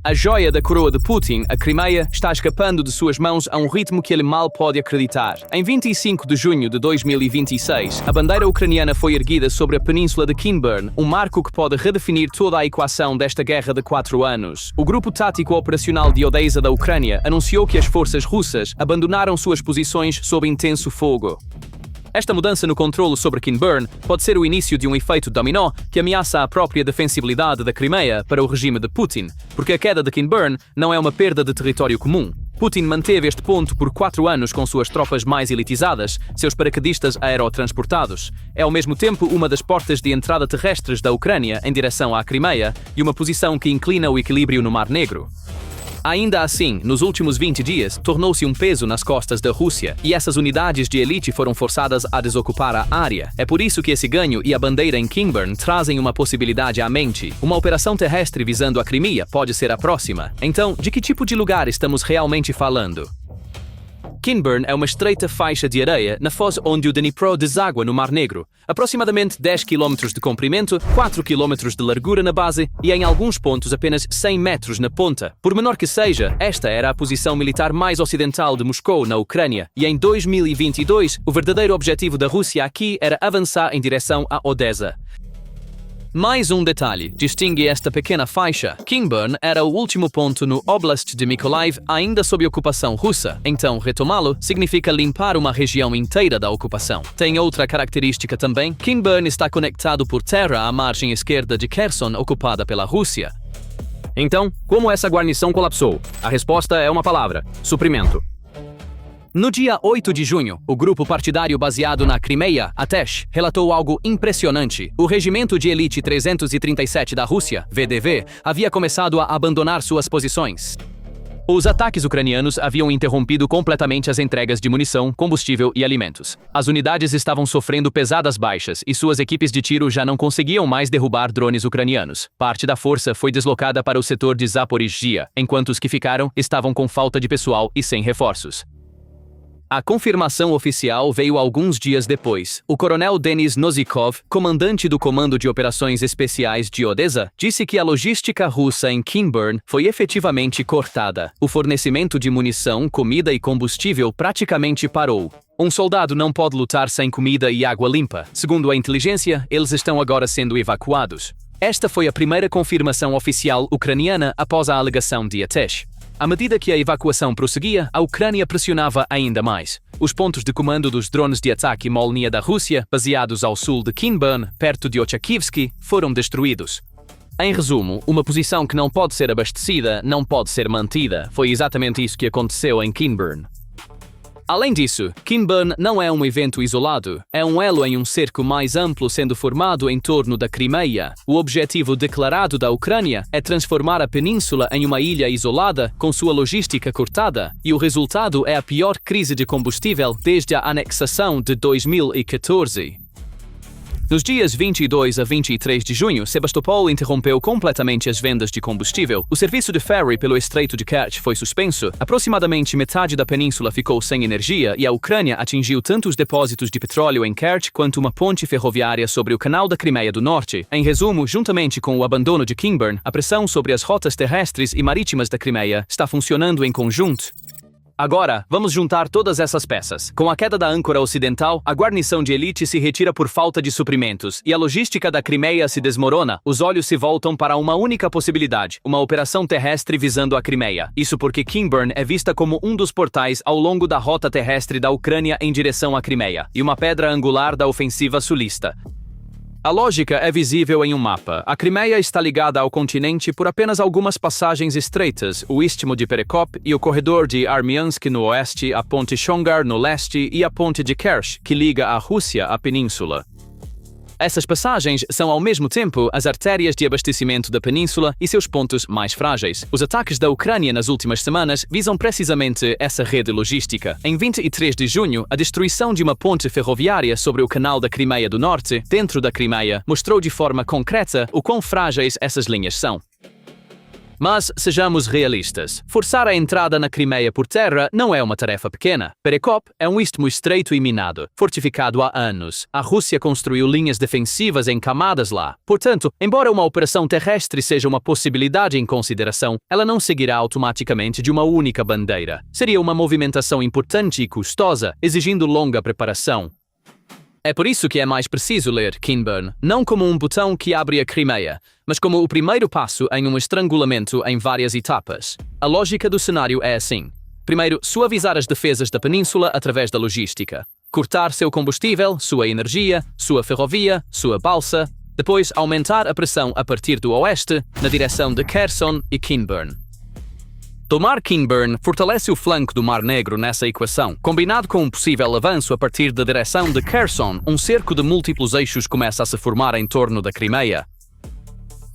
A joia da coroa de Putin, a Crimeia, está escapando de suas mãos a um ritmo que ele mal pode acreditar. Em 25 de junho de 2026, a bandeira ucraniana foi erguida sobre a península de Kinburn, um marco que pode redefinir toda a equação desta guerra de 4 anos. O Grupo Tático Operacional de Odessa da Ucrânia anunciou que as forças russas abandonaram suas posições sob intenso fogo. Esta mudança no controlo sobre Kinburn pode ser o início de um efeito dominó que ameaça a própria defensibilidade da Crimeia para o regime de Putin, porque a queda de Kinburn não é uma perda de território comum. Putin manteve este ponto por 4 anos com suas tropas mais elitizadas, seus paraquedistas aerotransportados. É ao mesmo tempo uma das portas de entrada terrestres da Ucrânia em direção à Crimeia e uma posição que inclina o equilíbrio no Mar Negro. Ainda assim, nos últimos 20 dias, tornou-se um peso nas costas da Rússia e essas unidades de elite foram forçadas a desocupar a área. É por isso que esse ganho e a bandeira em Kinburn trazem uma possibilidade à mente. Uma operação terrestre visando a Crimeia pode ser a próxima. Então, de que tipo de lugar estamos realmente falando? Kinburn é uma estreita faixa de areia na foz onde o Dnipro deságua no Mar Negro, aproximadamente 10 km de comprimento, 4 km de largura na base e em alguns pontos apenas 100 metros na ponta. Por menor que seja, esta era a posição militar mais ocidental de Moscou na Ucrânia e em 2022 o verdadeiro objetivo da Rússia aqui era avançar em direção a Odessa. Mais um detalhe distingue esta pequena faixa. Kinburn era o último ponto no Oblast de Mykolaiv ainda sob ocupação russa, então retomá-lo significa limpar uma região inteira da ocupação. Tem outra característica também. Kinburn está conectado por terra à margem esquerda de Kherson, ocupada pela Rússia. Então, como essa guarnição colapsou? A resposta é uma palavra: suprimento. No dia 8 de junho, o grupo partidário baseado na Crimeia, Atesh, relatou algo impressionante. O Regimento de Elite 337 da Rússia, VDV, havia começado a abandonar suas posições. Os ataques ucranianos haviam interrompido completamente as entregas de munição, combustível e alimentos. As unidades estavam sofrendo pesadas baixas e suas equipes de tiro já não conseguiam mais derrubar drones ucranianos. Parte da força foi deslocada para o setor de Zaporizhzhia, enquanto os que ficaram estavam com falta de pessoal e sem reforços. A confirmação oficial veio alguns dias depois. O coronel Denis Nosikov, comandante do Comando de Operações Especiais de Odessa, disse que a logística russa em Kinburn foi efetivamente cortada. O fornecimento de munição, comida e combustível praticamente parou. Um soldado não pode lutar sem comida e água limpa. Segundo a inteligência, eles estão agora sendo evacuados. Esta foi a primeira confirmação oficial ucraniana após a alegação de Atesh. À medida que a evacuação prosseguia, a Ucrânia pressionava ainda mais. Os pontos de comando dos drones de ataque Molnia da Rússia, baseados ao sul de Kinburn, perto de Ochakivsky, foram destruídos. Em resumo, uma posição que não pode ser abastecida não pode ser mantida. Foi exatamente isso que aconteceu em Kinburn. Além disso, Kinburn não é um evento isolado, é um elo em um cerco mais amplo sendo formado em torno da Crimeia. O objetivo declarado da Ucrânia é transformar a península em uma ilha isolada, com sua logística cortada, e o resultado é a pior crise de combustível desde a anexação de 2014. Nos dias 22 a 23 de junho, Sebastopol interrompeu completamente as vendas de combustível. O serviço de ferry pelo Estreito de Kerch foi suspenso. Aproximadamente metade da península ficou sem energia e a Ucrânia atingiu tanto os depósitos de petróleo em Kerch quanto uma ponte ferroviária sobre o canal da Crimeia do Norte. Em resumo, juntamente com o abandono de Kinburn, a pressão sobre as rotas terrestres e marítimas da Crimeia está funcionando em conjunto. Agora, vamos juntar todas essas peças. Com a queda da âncora ocidental, a guarnição de elite se retira por falta de suprimentos e a logística da Crimeia se desmorona. Os olhos se voltam para uma única possibilidade, uma operação terrestre visando a Crimeia. Isso porque Kinburn é vista como um dos portais ao longo da rota terrestre da Ucrânia em direção à Crimeia e uma pedra angular da ofensiva sulista. A lógica é visível em um mapa. A Crimeia está ligada ao continente por apenas algumas passagens estreitas, o Istmo de Perekop e o corredor de Armyansk no oeste, a ponte Chongar no leste e a ponte de Kerch, que liga a Rússia à península. Essas passagens são ao mesmo tempo as artérias de abastecimento da península e seus pontos mais frágeis. Os ataques da Ucrânia nas últimas semanas visam precisamente essa rede logística. Em 23 de junho, a destruição de uma ponte ferroviária sobre o canal da Crimeia do Norte, dentro da Crimeia, mostrou de forma concreta o quão frágeis essas linhas são. Mas sejamos realistas. Forçar a entrada na Crimeia por terra não é uma tarefa pequena. Perekop é um istmo estreito e minado, fortificado há anos. A Rússia construiu linhas defensivas em camadas lá. Portanto, embora uma operação terrestre seja uma possibilidade em consideração, ela não seguirá automaticamente de uma única bandeira. Seria uma movimentação importante e custosa, exigindo longa preparação. É por isso que é mais preciso ler Kinburn, não como um botão que abre a Crimeia, mas como o primeiro passo em um estrangulamento em várias etapas. A lógica do cenário é assim. Primeiro, suavizar as defesas da península através da logística. Cortar seu combustível, sua energia, sua ferrovia, sua balsa. Depois, aumentar a pressão a partir do oeste, na direção de Kherson e Kinburn. Tomar Kinburn fortalece o flanco do Mar Negro nessa equação. Combinado com um possível avanço a partir da direção de Kherson, um cerco de múltiplos eixos começa a se formar em torno da Crimeia.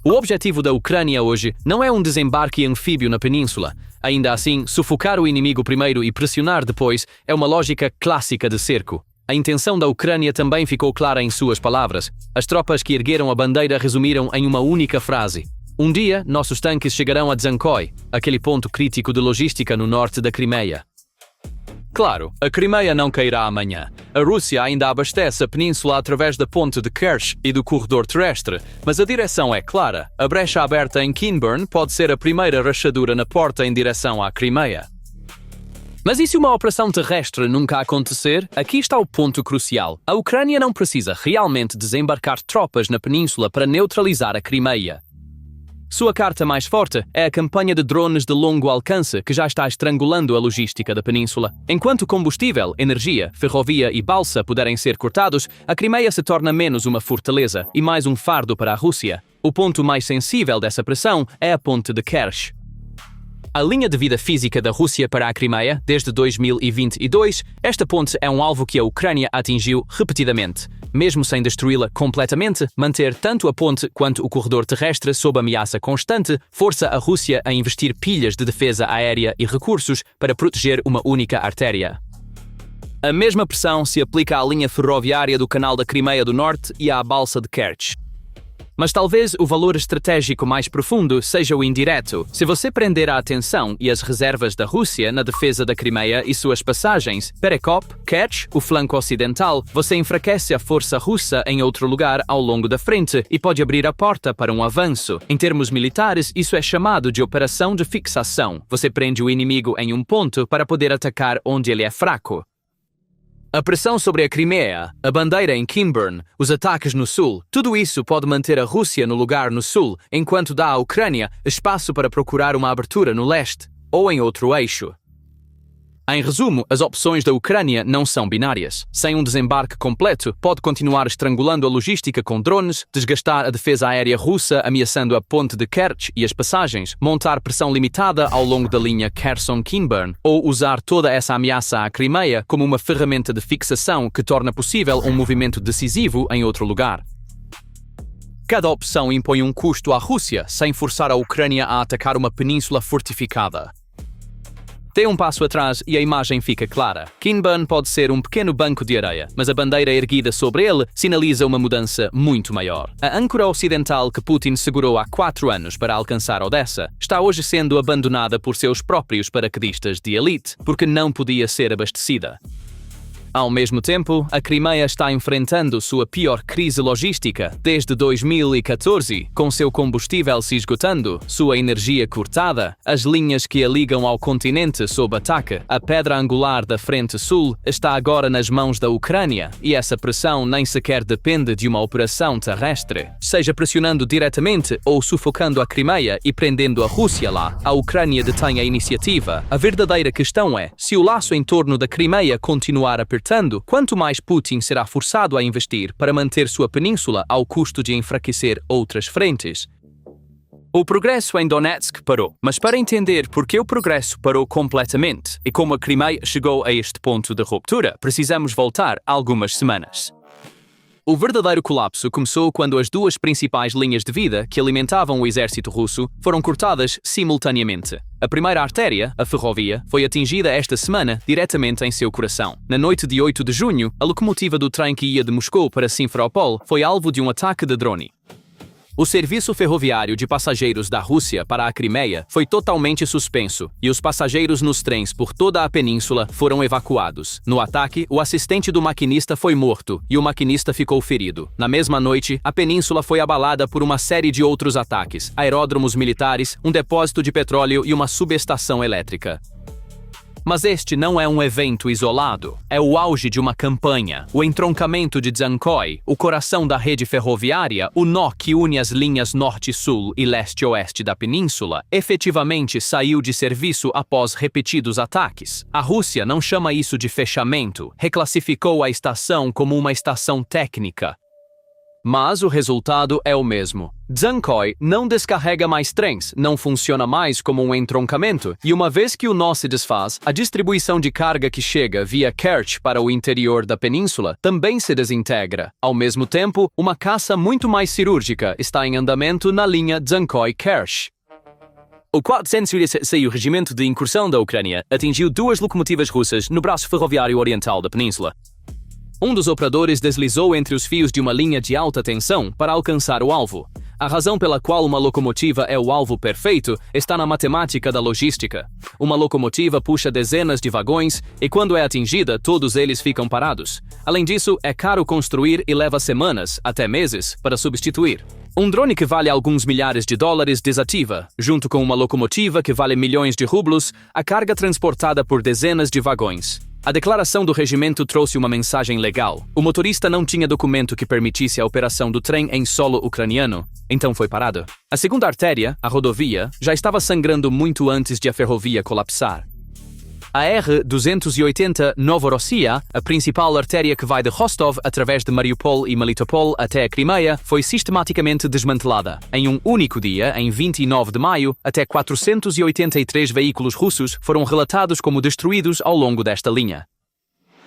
O objetivo da Ucrânia hoje não é um desembarque anfíbio na península. Ainda assim, sufocar o inimigo primeiro e pressionar depois é uma lógica clássica de cerco. A intenção da Ucrânia também ficou clara em suas palavras. As tropas que ergueram a bandeira resumiram em uma única frase. Um dia, nossos tanques chegarão a Dzhankoi, aquele ponto crítico de logística no norte da Crimeia. Claro, a Crimeia não cairá amanhã. A Rússia ainda abastece a península através da ponte de Kerch e do corredor terrestre, mas a direção é clara. A brecha aberta em Kinburn pode ser a primeira rachadura na porta em direção à Crimeia. Mas e se uma operação terrestre nunca acontecer? Aqui está o ponto crucial. A Ucrânia não precisa realmente desembarcar tropas na península para neutralizar a Crimeia. Sua carta mais forte é a campanha de drones de longo alcance que já está estrangulando a logística da península. Enquanto combustível, energia, ferrovia e balsa puderem ser cortados, a Crimeia se torna menos uma fortaleza e mais um fardo para a Rússia. O ponto mais sensível dessa pressão é a ponte de Kerch. A linha de vida física da Rússia para a Crimeia, desde 2022, esta ponte é um alvo que a Ucrânia atingiu repetidamente. Mesmo sem destruí-la completamente, manter tanto a ponte quanto o corredor terrestre sob ameaça constante força a Rússia a investir pilhas de defesa aérea e recursos para proteger uma única artéria. A mesma pressão se aplica à linha ferroviária do Canal da Crimeia do Norte e à balsa de Kerch. Mas talvez o valor estratégico mais profundo seja o indireto. Se você prender a atenção e as reservas da Rússia na defesa da Crimeia e suas passagens, Perekop, Kerch, o flanco ocidental, você enfraquece a força russa em outro lugar ao longo da frente e pode abrir a porta para um avanço. Em termos militares, isso é chamado de operação de fixação. Você prende o inimigo em um ponto para poder atacar onde ele é fraco. A pressão sobre a Crimeia, a bandeira em Kinburn, os ataques no sul, tudo isso pode manter a Rússia no lugar no sul, enquanto dá à Ucrânia espaço para procurar uma abertura no leste, ou em outro eixo. Em resumo, as opções da Ucrânia não são binárias. Sem um desembarque completo, pode continuar estrangulando a logística com drones, desgastar a defesa aérea russa ameaçando a ponte de Kerch e as passagens, montar pressão limitada ao longo da linha Kherson-Kinburn, ou usar toda essa ameaça à Crimeia como uma ferramenta de fixação que torna possível um movimento decisivo em outro lugar. Cada opção impõe um custo à Rússia, sem forçar a Ucrânia a atacar uma península fortificada. Dê um passo atrás e a imagem fica clara. Kinburn pode ser um pequeno banco de areia, mas a bandeira erguida sobre ele sinaliza uma mudança muito maior. A âncora ocidental que Putin segurou há 4 anos para alcançar Odessa está hoje sendo abandonada por seus próprios paraquedistas de elite, porque não podia ser abastecida. Ao mesmo tempo, a Crimeia está enfrentando sua pior crise logística desde 2014, com seu combustível se esgotando, sua energia cortada, as linhas que a ligam ao continente sob ataque. A pedra angular da frente sul está agora nas mãos da Ucrânia, e essa pressão nem sequer depende de uma operação terrestre. Seja pressionando diretamente ou sufocando a Crimeia e prendendo a Rússia lá, a Ucrânia detém a iniciativa. A verdadeira questão é, se o laço em torno da Crimeia continuar apertado, quanto mais Putin será forçado a investir para manter sua península ao custo de enfraquecer outras frentes. O progresso em Donetsk parou, mas para entender por que o progresso parou completamente e como a Crimeia chegou a este ponto de ruptura, precisamos voltar algumas semanas. O verdadeiro colapso começou quando as duas principais linhas de vida que alimentavam o exército russo foram cortadas simultaneamente. A primeira artéria, a ferrovia, foi atingida esta semana diretamente em seu coração. Na noite de 8 de junho, a locomotiva do trem que ia de Moscou para Simferopol foi alvo de um ataque de drone. O serviço ferroviário de passageiros da Rússia para a Crimeia foi totalmente suspenso e os passageiros nos trens por toda a península foram evacuados. No ataque, o assistente do maquinista foi morto e o maquinista ficou ferido. Na mesma noite, a península foi abalada por uma série de outros ataques: aeródromos militares, um depósito de petróleo e uma subestação elétrica. Mas este não é um evento isolado, é o auge de uma campanha. O entroncamento de Dzhankoi, o coração da rede ferroviária, o nó que une as linhas norte-sul e leste-oeste da península, efetivamente saiu de serviço após repetidos ataques. A Rússia não chama isso de fechamento, reclassificou a estação como uma estação técnica. Mas o resultado é o mesmo. Dzhankoi não descarrega mais trens, não funciona mais como um entroncamento, e uma vez que o nó se desfaz, a distribuição de carga que chega via Kerch para o interior da península também se desintegra. Ao mesmo tempo, uma caça muito mais cirúrgica está em andamento na linha Dzhankoi-Kerch. O 406º Regimento de Incursão da Ucrânia atingiu 2 locomotivas russas no braço ferroviário oriental da península. Um dos operadores deslizou entre os fios de uma linha de alta tensão para alcançar o alvo. A razão pela qual uma locomotiva é o alvo perfeito está na matemática da logística. Uma locomotiva puxa dezenas de vagões e, quando é atingida, todos eles ficam parados. Além disso, é caro construir e leva semanas, até meses, para substituir. Um drone que vale alguns milhares de dólares desativa, junto com uma locomotiva que vale milhões de rublos, a carga transportada por dezenas de vagões. A declaração do regimento trouxe uma mensagem legal. O motorista não tinha documento que permitisse a operação do trem em solo ucraniano, então foi parado. A segunda artéria, a rodovia, já estava sangrando muito antes de a ferrovia colapsar. A R-280 Novorossiya, a principal artéria que vai de Rostov através de Mariupol e Melitopol até a Crimeia, foi sistematicamente desmantelada. Em um único dia, em 29 de maio, até 483 veículos russos foram relatados como destruídos ao longo desta linha.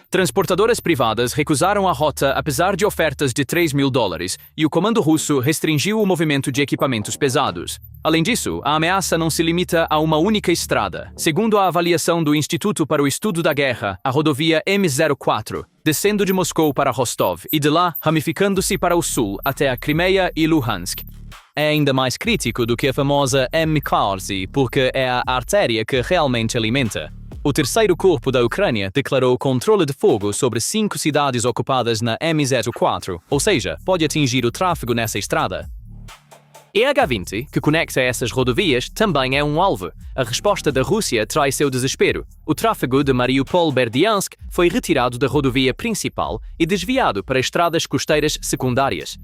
Transportadoras privadas recusaram a rota apesar de ofertas de $3.000 e o comando russo restringiu o movimento de equipamentos pesados. Além disso, a ameaça não se limita a uma única estrada. Segundo a avaliação do Instituto para o Estudo da Guerra, a rodovia M04, descendo de Moscou para Rostov e de lá ramificando-se para o sul até a Crimeia e Luhansk, é ainda mais crítico do que a famosa M14, porque é a artéria que realmente alimenta. O terceiro corpo da Ucrânia declarou controle de fogo sobre 5 cidades ocupadas na M04, ou seja, pode atingir o tráfego nessa estrada. E a H20, que conecta essas rodovias, também é um alvo. A resposta da Rússia traz seu desespero. O tráfego de Mariupol-Berdiansk foi retirado da rodovia principal e desviado para estradas costeiras secundárias.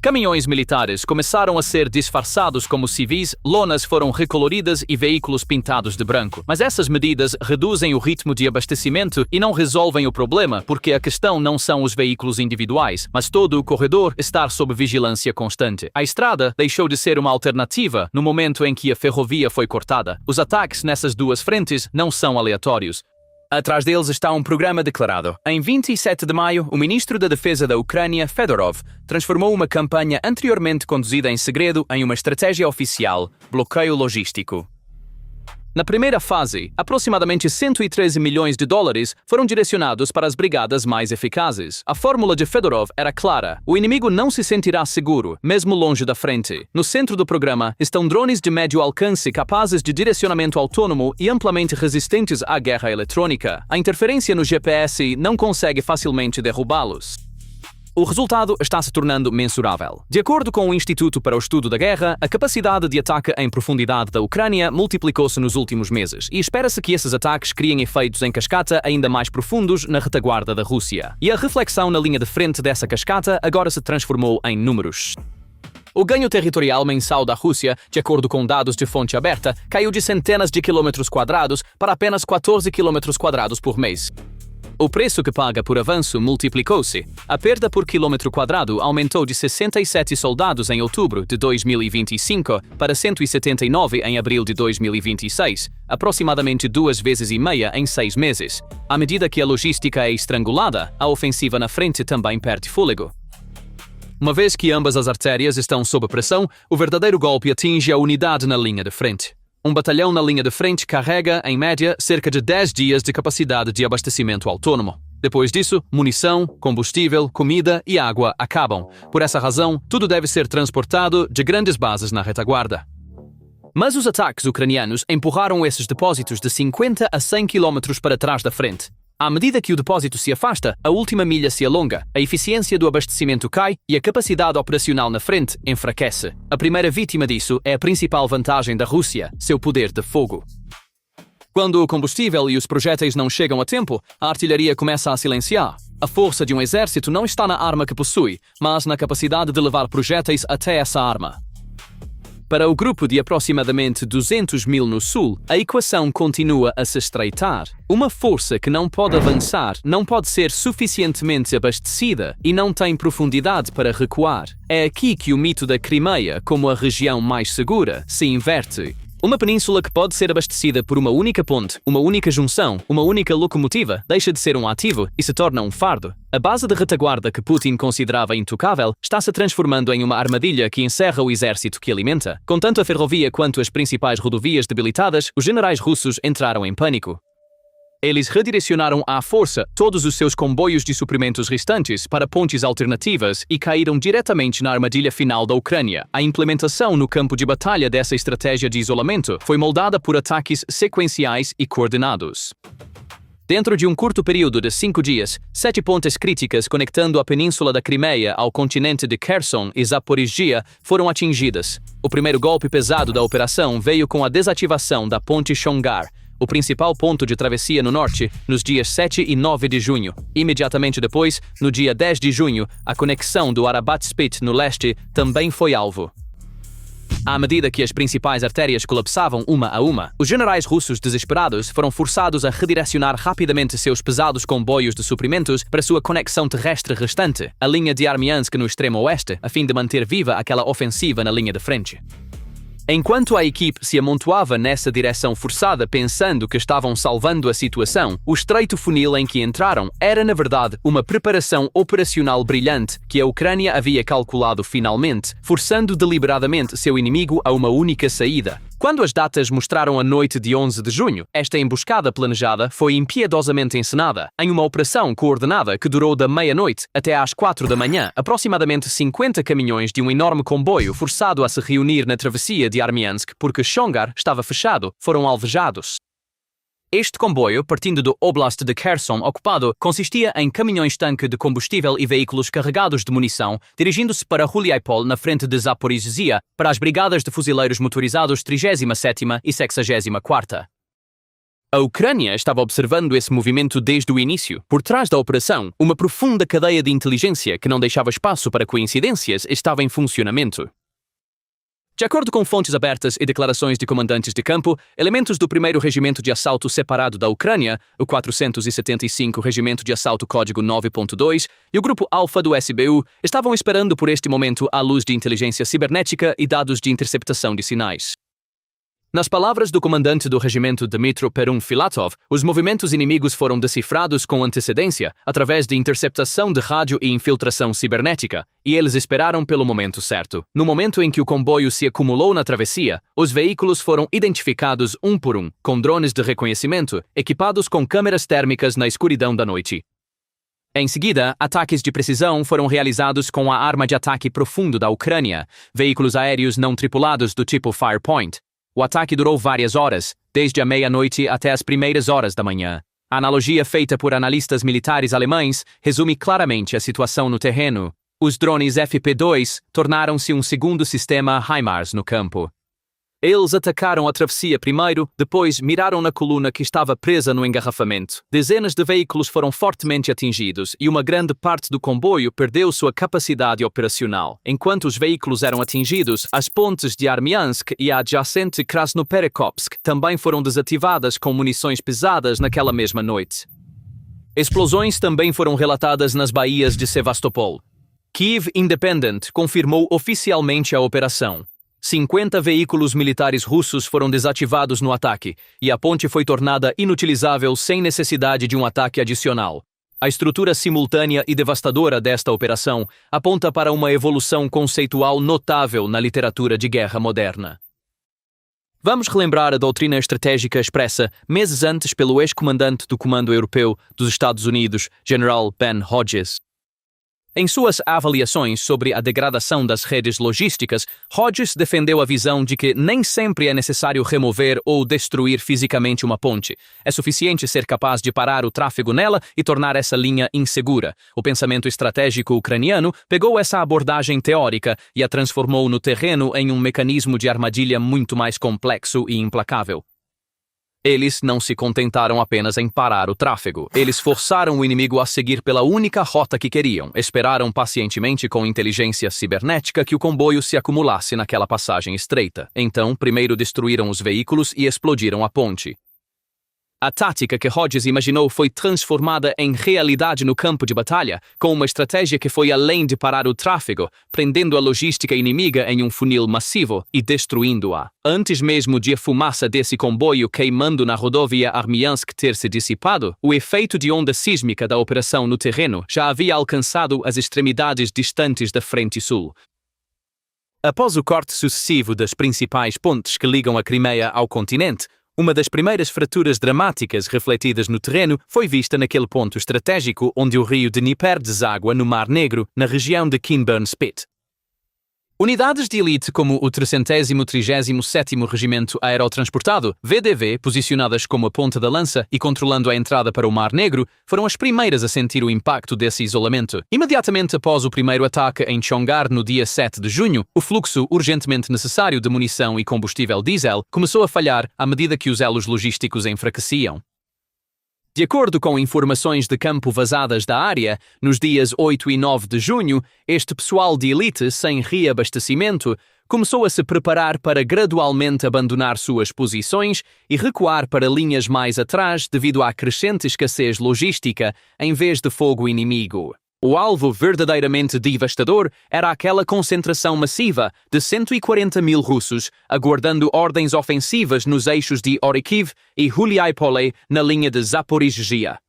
Caminhões militares começaram a ser disfarçados como civis, lonas foram recoloridas e veículos pintados de branco. Mas essas medidas reduzem o ritmo de abastecimento e não resolvem o problema, porque a questão não são os veículos individuais, mas todo o corredor estar sob vigilância constante. A estrada deixou de ser uma alternativa no momento em que a ferrovia foi cortada. Os ataques nessas duas frentes não são aleatórios. Atrás deles está um programa declarado. Em 27 de maio, o ministro da Defesa da Ucrânia, Fedorov, transformou uma campanha anteriormente conduzida em segredo em uma estratégia oficial: bloqueio logístico. Na primeira fase, aproximadamente $113 milhões foram direcionados para as brigadas mais eficazes. A fórmula de Fedorov era clara: o inimigo não se sentirá seguro, mesmo longe da frente. No centro do programa estão drones de médio alcance capazes de direcionamento autônomo e amplamente resistentes à guerra eletrônica. A interferência no GPS não consegue facilmente derrubá-los. O resultado está se tornando mensurável. De acordo com o Instituto para o Estudo da Guerra, a capacidade de ataque em profundidade da Ucrânia multiplicou-se nos últimos meses, e espera-se que esses ataques criem efeitos em cascata ainda mais profundos na retaguarda da Rússia. E a reflexão na linha de frente dessa cascata agora se transformou em números. O ganho territorial mensal da Rússia, de acordo com dados de fonte aberta, caiu de centenas de quilômetros quadrados para apenas 14 quilômetros quadrados por mês. O preço que paga por avanço multiplicou-se. A perda por quilômetro quadrado aumentou de 67 soldados em outubro de 2025 para 179 em abril de 2026, aproximadamente 2,5 vezes em 6 meses. À medida que a logística é estrangulada, a ofensiva na frente também perde fôlego. Uma vez que ambas as artérias estão sob pressão, o verdadeiro golpe atinge a unidade na linha de frente. Um batalhão na linha de frente carrega, em média, cerca de 10 dias de capacidade de abastecimento autônomo. Depois disso, munição, combustível, comida e água acabam. Por essa razão, tudo deve ser transportado de grandes bases na retaguarda. Mas os ataques ucranianos empurraram esses depósitos de 50 a 100 km para trás da frente. À medida que o depósito se afasta, a última milha se alonga, a eficiência do abastecimento cai e a capacidade operacional na frente enfraquece. A primeira vítima disso é a principal vantagem da Rússia, seu poder de fogo. Quando o combustível e os projéteis não chegam a tempo, a artilharia começa a silenciar. A força de um exército não está na arma que possui, mas na capacidade de levar projéteis até essa arma. Para o grupo de aproximadamente 200 mil no sul, a equação continua a se estreitar. Uma força que não pode avançar não pode ser suficientemente abastecida e não tem profundidade para recuar. É aqui que o mito da Crimeia, como a região mais segura, se inverte. Uma península que pode ser abastecida por uma única ponte, uma única junção, uma única locomotiva, deixa de ser um ativo e se torna um fardo. A base de retaguarda que Putin considerava intocável está se transformando em uma armadilha que encerra o exército que alimenta. Com tanto a ferrovia quanto as principais rodovias debilitadas, os generais russos entraram em pânico. Eles redirecionaram à força todos os seus comboios de suprimentos restantes para pontes alternativas e caíram diretamente na armadilha final da Ucrânia. A implementação no campo de batalha dessa estratégia de isolamento foi moldada por ataques sequenciais e coordenados. Dentro de um curto período de 5 dias, 7 pontes críticas conectando a península da Crimeia ao continente de Kherson e Zaporizhia foram atingidas. O primeiro golpe pesado da operação veio com a desativação da ponte Shongar, o principal ponto de travessia no norte, nos dias 7 e 9 de junho. Imediatamente depois, no dia 10 de junho, a conexão do Arabat-Spit no leste também foi alvo. À medida que as principais artérias colapsavam uma a uma, os generais russos desesperados foram forçados a redirecionar rapidamente seus pesados comboios de suprimentos para sua conexão terrestre restante, a linha de Armiansk no extremo oeste, a fim de manter viva aquela ofensiva na linha de frente. Enquanto a equipe se amontoava nessa direção forçada pensando que estavam salvando a situação, o estreito funil em que entraram era, na verdade, uma preparação operacional brilhante que a Ucrânia havia calculado finalmente, forçando deliberadamente seu inimigo a uma única saída. Quando as datas mostraram a noite de 11 de junho, esta emboscada planejada foi impiedosamente encenada, em uma operação coordenada que durou da meia-noite até às 4 da manhã. Aproximadamente 50 caminhões de um enorme comboio forçado a se reunir na travessia de Armiansk porque Shongar estava fechado, foram alvejados. Este comboio, partindo do Oblast de Kherson ocupado, consistia em caminhões-tanque de combustível e veículos carregados de munição, dirigindo-se para Huliaipol na frente de Zaporizhia, para as brigadas de fuzileiros motorizados 37ª e 64ª. A Ucrânia estava observando esse movimento desde o início. Por trás da operação, uma profunda cadeia de inteligência que não deixava espaço para coincidências estava em funcionamento. De acordo com fontes abertas e declarações de comandantes de campo, elementos do 1º Regimento de Assalto Separado da Ucrânia, o 475 Regimento de Assalto Código 9.2 e o Grupo Alfa do SBU estavam esperando por este momento à luz de inteligência cibernética e dados de interceptação de sinais. Nas palavras do comandante do regimento Dmitro Perun Filatov, os movimentos inimigos foram decifrados com antecedência através de interceptação de rádio e infiltração cibernética, e eles esperaram pelo momento certo. No momento em que o comboio se acumulou na travessia, os veículos foram identificados um por um, com drones de reconhecimento, equipados com câmeras térmicas na escuridão da noite. Em seguida, ataques de precisão foram realizados com a arma de ataque profundo da Ucrânia, veículos aéreos não tripulados do tipo Firepoint. O ataque durou várias horas, desde a meia-noite até as primeiras horas da manhã. A analogia feita por analistas militares alemães resume claramente a situação no terreno. Os drones FP2 tornaram-se um segundo sistema HIMARS no campo. Eles atacaram a travessia primeiro, depois miraram na coluna que estava presa no engarrafamento. Dezenas de veículos foram fortemente atingidos e uma grande parte do comboio perdeu sua capacidade operacional. Enquanto os veículos eram atingidos, as pontes de Armiansk e a adjacente Krasnoperekopsk também foram desativadas com munições pesadas naquela mesma noite. Explosões também foram relatadas nas baías de Sevastopol. Kyiv Independent confirmou oficialmente a operação. 50 veículos militares russos foram desativados no ataque, e a ponte foi tornada inutilizável sem necessidade de um ataque adicional. A estrutura simultânea e devastadora desta operação aponta para uma evolução conceitual notável na literatura de guerra moderna. Vamos relembrar a doutrina estratégica expressa meses antes pelo ex-comandante do Comando Europeu dos Estados Unidos, General Ben Hodges. Em suas avaliações sobre a degradação das redes logísticas, Hodges defendeu a visão de que nem sempre é necessário remover ou destruir fisicamente uma ponte. É suficiente ser capaz de parar o tráfego nela e tornar essa linha insegura. O pensamento estratégico ucraniano pegou essa abordagem teórica e a transformou no terreno em um mecanismo de armadilha muito mais complexo e implacável. Eles não se contentaram apenas em parar o tráfego. Eles forçaram o inimigo a seguir pela única rota que queriam. Esperaram pacientemente com inteligência cibernética que o comboio se acumulasse naquela passagem estreita. Então, primeiro destruíram os veículos e explodiram a ponte. A tática que Hodges imaginou foi transformada em realidade no campo de batalha, com uma estratégia que foi além de parar o tráfego, prendendo a logística inimiga em um funil massivo e destruindo-a. Antes mesmo de a fumaça desse comboio queimando na rodovia Armiansk ter se dissipado, o efeito de onda sísmica da operação no terreno já havia alcançado as extremidades distantes da frente sul. Após o corte sucessivo das principais pontes que ligam a Crimeia ao continente, uma das primeiras fraturas dramáticas refletidas no terreno foi vista naquele ponto estratégico onde o rio Dnieper deságua no Mar Negro, na região de Kinburn Spit. Unidades de elite como o 337º Regimento Aerotransportado, VDV, posicionadas como a ponta da lança e controlando a entrada para o Mar Negro, foram as primeiras a sentir o impacto desse isolamento. Imediatamente após o primeiro ataque em Chongar no dia 7 de junho, o fluxo urgentemente necessário de munição e combustível diesel começou a falhar à medida que os elos logísticos enfraqueciam. De acordo com informações de campo vazadas da área, nos dias 8 e 9 de junho, este pessoal de elite sem reabastecimento começou a se preparar para gradualmente abandonar suas posições e recuar para linhas mais atrás devido à crescente escassez logística em vez de fogo inimigo. O alvo verdadeiramente devastador era aquela concentração massiva de 140 mil russos aguardando ordens ofensivas nos eixos de Orikhiv e Huliaipole na linha de Zaporizhzhia.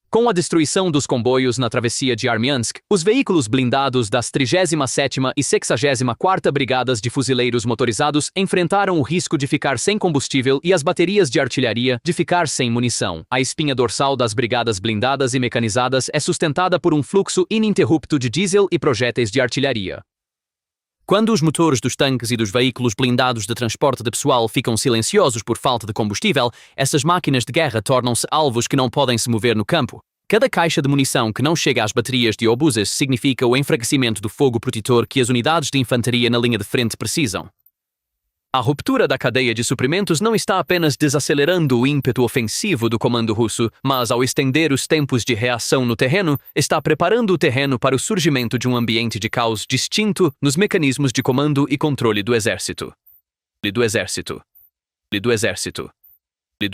Com a destruição dos comboios na travessia de Armiansk, os veículos blindados das 37ª e 64ª Brigadas de Fuzileiros Motorizados enfrentaram o risco de ficar sem combustível e as baterias de artilharia de ficar sem munição. A espinha dorsal das brigadas blindadas e mecanizadas é sustentada por um fluxo ininterrupto de diesel e projéteis de artilharia. Quando os motores dos tanques e dos veículos blindados de transporte de pessoal ficam silenciosos por falta de combustível, essas máquinas de guerra tornam-se alvos que não podem se mover no campo. Cada caixa de munição que não chega às baterias de obuses significa o enfraquecimento do fogo protetor que as unidades de infantaria na linha de frente precisam. A ruptura da cadeia de suprimentos não está apenas desacelerando o ímpeto ofensivo do comando russo, mas ao estender os tempos de reação no terreno, está preparando o terreno para o surgimento de um ambiente de caos distinto nos mecanismos de comando e controle do exército.